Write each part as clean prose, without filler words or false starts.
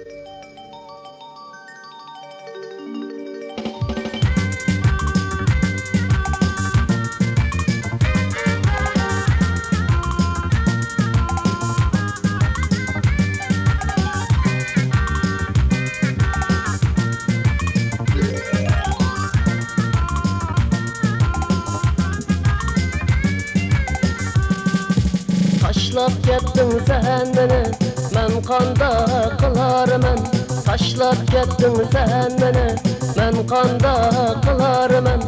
Taşlap ketding sen meni, men qanda qilarman. Taşlap ketding sen meni, men qanda qilarman.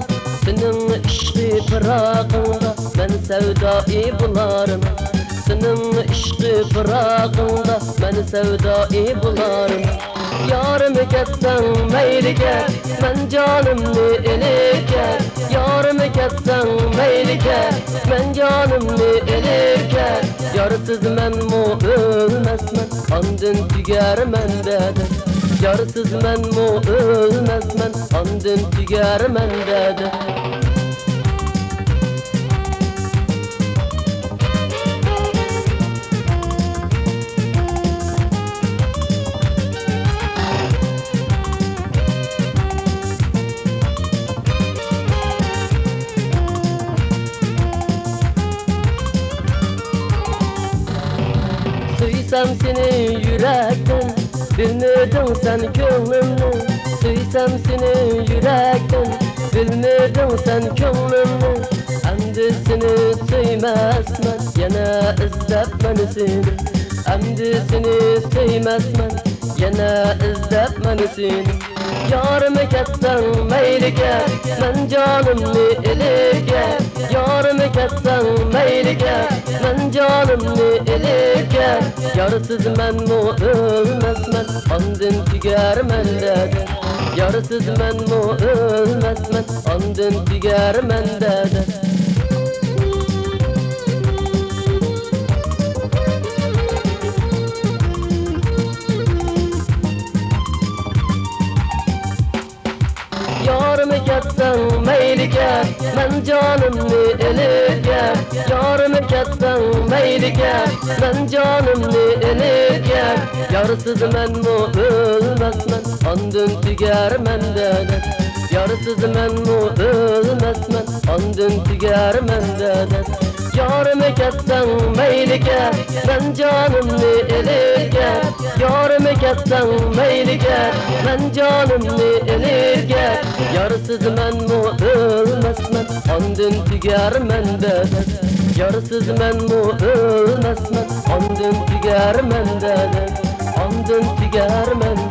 Sening ishqi firog'ingda men savdoi bo'larman. Sening ishqi firog'ingda men savdoi bo'larman. Yarım ketsen meyli ket, men canımni eliket. Yarım ketsen meyli ket, men canımni eliket. Yarsız men mu ölmezmen, andın tüger men dedi. Yarsız men mu ölmezmen, andın tüger men dedi. Suysam seni yürekten, bilmedin sen gönlümni. Suysam seni yürekten, bilmedin sen gönlümni. Endi seni suymazman, yana izlabman seni. Endi seni suymazman, yana izlabman seni. Yarım ketsen meyli ket, men canımni eliket. Yarım ketsen meyli ket, men canımni eliket. Yarsız men mu ölmezmen, andın tüger men dedi. Yarsız men mu ölmezmen, andın tüger men dedi. Yarım ketsen meyli ket, men canımni eliket. Yarım ketsen meyli ket, men canımni eliket. Yarsız men mu ölmezmen, andın tüger men dedi. Yarsız men mu ölmezmen, andın tüger men dedi. Yarım ketsen meyli ket, men canımni eliket. Yarım ketsen meyli ket, men canımni eliket. Yarsız men mu ölmezmen, andın tüger men dedi. Yarsız men mu ölmezmen, andın tüger men dedi. Andın tüger men